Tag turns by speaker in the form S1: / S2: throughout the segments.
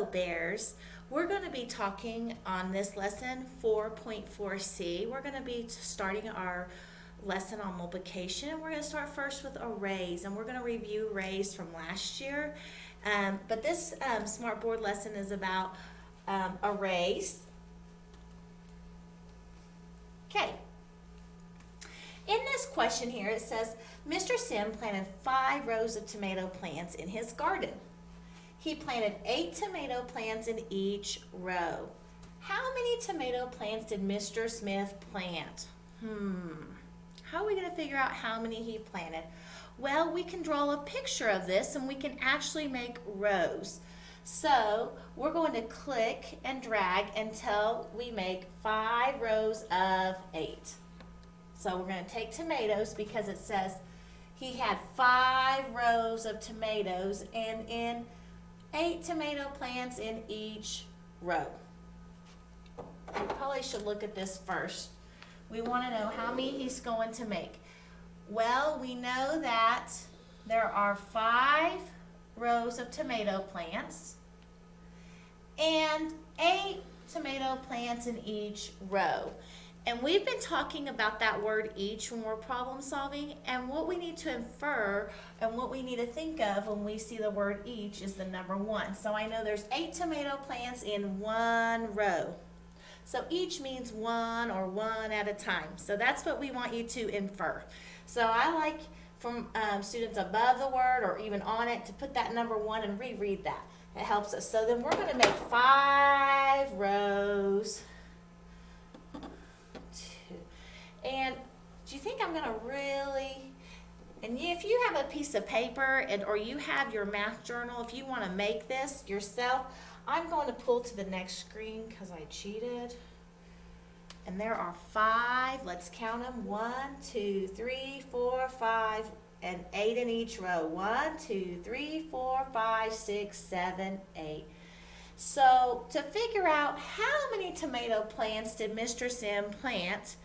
S1: Hello bears. We're going to be talking on this lesson 4.4c. We're going to be starting our lesson on multiplication. We're going to start first with arrays, and we're going to review arrays from last year. But this Smartboard lesson is about arrays. Okay. In this question here it says, Mr. Sim planted 5 rows of tomato plants in his garden. He planted 8 tomato plants in each row. How many tomato plants did Mr. Smith plant? How are we going to figure out how many he planted? Well, we can draw a picture of this and we can actually make rows. So we're going to click and drag until we make 5 rows of 8. So we're going to take tomatoes because it says he had 5 rows of tomatoes and in 8 tomato plants in each row. We probably should look at this first. We want to know how many he's going to make. Well, we know that there are 5 rows of tomato plants and 8 tomato plants in each row. And we've been talking about that word each when we're problem solving, and what we need to infer and what we need to think of when we see the word each is the number 1. So I know there's 8 tomato plants in 1 row. So each means 1 or 1 at a time. So that's what we want you to infer. So I like from students above the word or even on it to put that number 1 and reread that. It helps us. So then we're going to make 5 rows. And do you think I'm going to really, and if you have a piece of paper or you have your math journal, if you want to make this yourself, I'm going to pull to the next screen because I cheated. And there are 5, let's count them, 1, 2, 3, 4, 5, and 8 in each row. 1, 2, 3, 4, 5, 6, 7, 8. So to figure out how many tomato plants did Mr. Sim plant,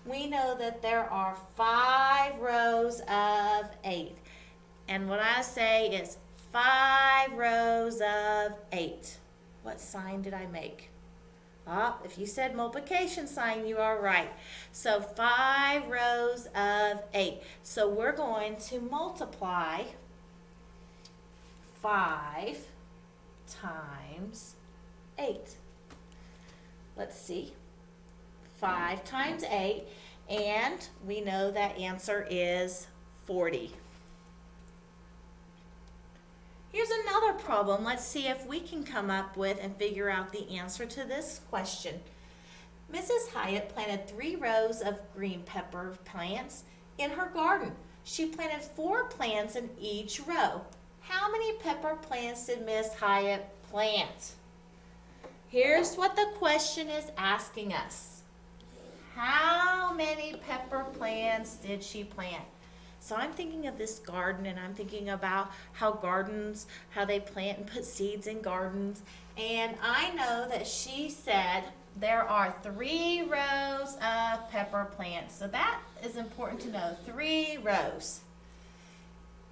S1: we know that there are 5 rows of 8. And what I say is 5 rows of 8. What sign did I make? If you said multiplication sign, you are right. So 5 rows of 8. So we're going to multiply 5 times 8. Let's see. 5 times 8, and we know that answer is 40. Here's another problem. Let's see if we can come up with and figure out the answer to this question. Mrs. Hyatt planted 3 rows of green pepper plants in her garden. She planted 4 plants in each row. How many pepper plants did Miss Hyatt plant? Here's what the question is asking us. How many pepper plants did she plant? So I'm thinking of this garden, and I'm thinking about how they plant and put seeds in gardens. And I know that she said there are 3 rows of pepper plants. So that is important to know, 3 rows.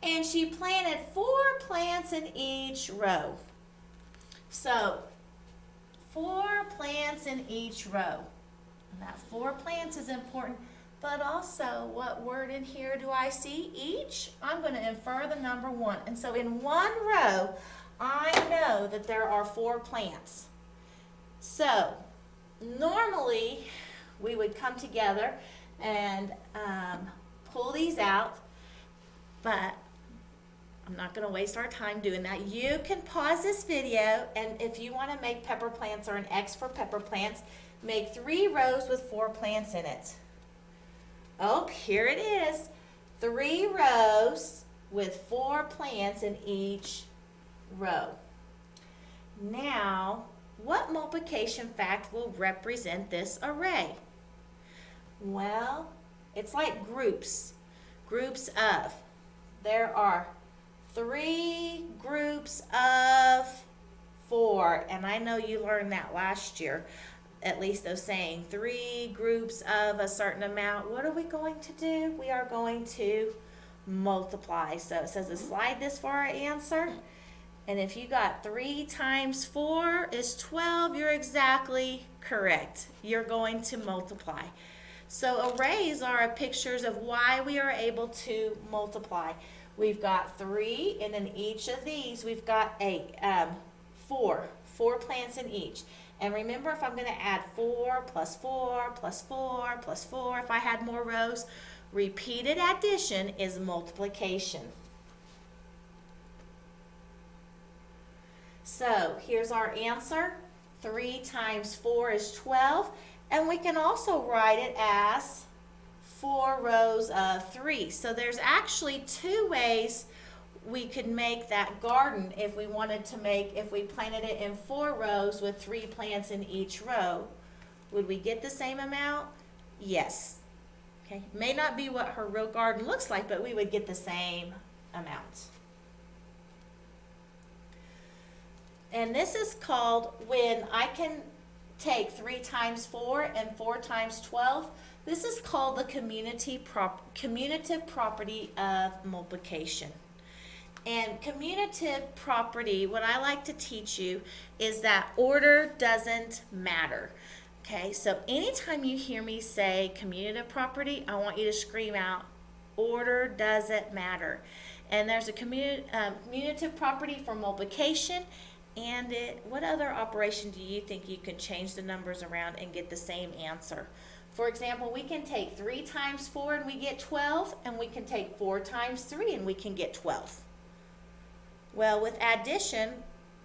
S1: And she planted 4 plants in each row. So 4 plants in each row. And that 4 plants is important, but also what word in here do I see? Each. I'm going to infer the number 1. And so in 1 row, I know that there are 4 plants. So normally we would come together and pull these out, but I'm not going to waste our time doing that. You can pause this video, and if you want to make pepper plants or an X for pepper plants, make 3 rows with 4 plants in it. Oh, here it is. 3 rows with 4 plants in each row. Now, what multiplication fact will represent this array? Well, it's like groups. Groups of. There are 3 groups of 4, and I know you learned that last year. At least those saying 3 groups of a certain amount. What are we going to do? We are going to multiply. So it says to slide this for our answer, And if you got 3 times 4 is 12, you're exactly correct. You're going to multiply. So arrays are pictures of why we are able to multiply. We've got 3, and in each of these we've got 4 plants in each. And remember, if I'm going to add 4 plus 4 plus 4 plus 4, if I had more rows, repeated addition is multiplication. So here's our answer. 3 times 4 is 12. And we can also write it as 4 rows of 3. So there's actually 2 ways we could make that garden if we wanted to if we planted it in 4 rows with 3 plants in each row. Would we get the same amount? Yes. Okay. May not be what her real garden looks like, but we would get the same amount. And this is called, when I can take 3 times 4 and 4 times 12, this is called the commutative property of multiplication. And commutative property, what I like to teach you is that order doesn't matter. Okay, so anytime you hear me say commutative property, I want you to scream out, order doesn't matter. And there's a commutative property for multiplication. And what other operation do you think you can change the numbers around and get the same answer? For example, we can take 3 times 4 and we get 12, and we can take 4 times 3 and we can get 12. Well, with addition,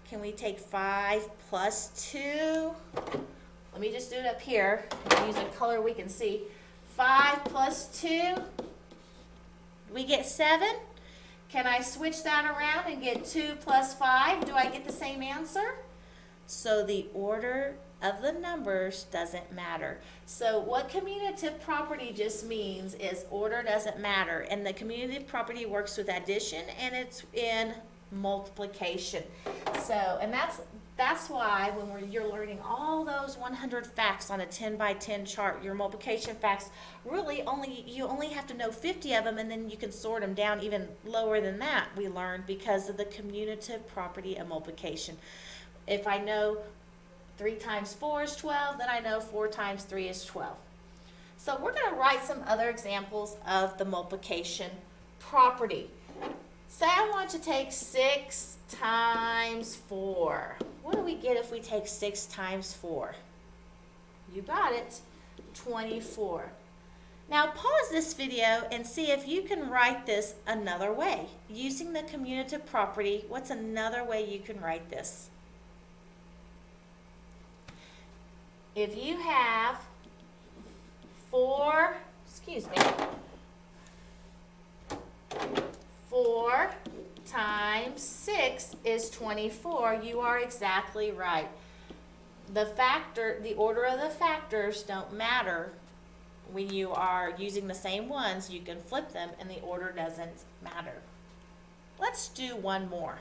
S1: can we take 5 plus 2? Let me just do it up here. Use a color we can see. 5 plus 2, we get 7. Can I switch that around and get 2 plus 5? Do I get the same answer? So the order of the numbers doesn't matter. So what commutative property just means is order doesn't matter. And the commutative property works with addition, and it's in multiplication. So, and that's why when you're learning all those 100 facts on a 10 by 10 chart, your multiplication facts, really you only have to know 50 of them, and then you can sort them down even lower than that, we learned, because of the commutative property of multiplication. If I know 3 times 4 is 12, then I know 4 times 3 is 12. So we're going to write some other examples of the multiplication property. Say I want to take 6 times 4. What do we get if we take 6 times 4? You got it, 24. Now pause this video and see if you can write this another way. Using the commutative property, what's another way you can write this? If you have 4 times 6 is 24, you are exactly right. The order of the factors don't matter. When you are using the same ones, you can flip them and the order doesn't matter. Let's do one more.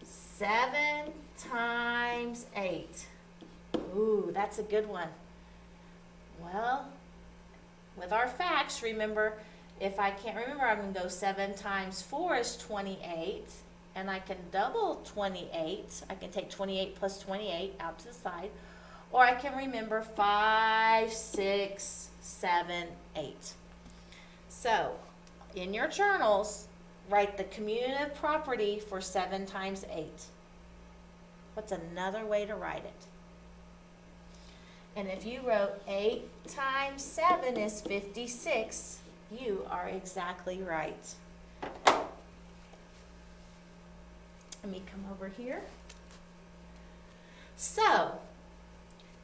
S1: 7 times 8. Ooh, that's a good one. Well, with our facts, remember, if I can't remember, I'm going to go 7 times 4 is 28, and I can double 28. I can take 28 plus 28 out to the side, or I can remember 5, 6, 7, 8. So, in your journals, write the commutative property for 7 times 8. What's another way to write it? And if you wrote 8 times 7 is 56, you are exactly right. Let me come over here. So,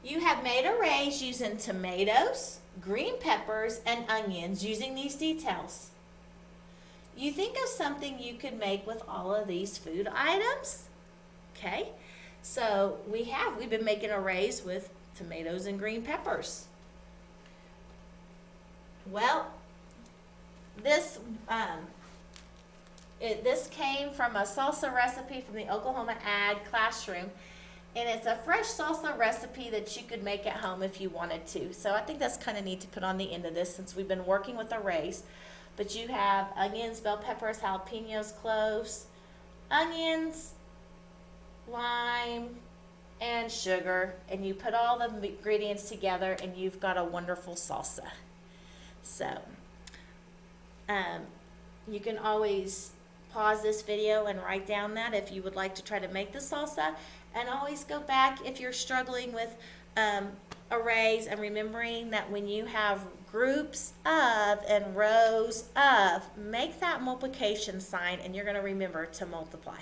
S1: you have made arrays using tomatoes, green peppers, and onions using these details. You think of something you could make with all of these food items? Okay, so we've been making arrays with tomatoes and green peppers. Well, this came from a salsa recipe from the Oklahoma Ag classroom, and it's a fresh salsa recipe that you could make at home if you wanted to. So I think that's kind of neat to put on the end of this since we've been working with arrays. But you have onions, bell peppers, jalapenos, cloves, onions, lime, and sugar, and you put all the ingredients together and you've got a wonderful salsa. So, you can always pause this video and write down that if you would like to try to make the salsa, and always go back if you're struggling with arrays, and remembering that when you have groups of and rows of, make that multiplication sign and you're going to remember to multiply.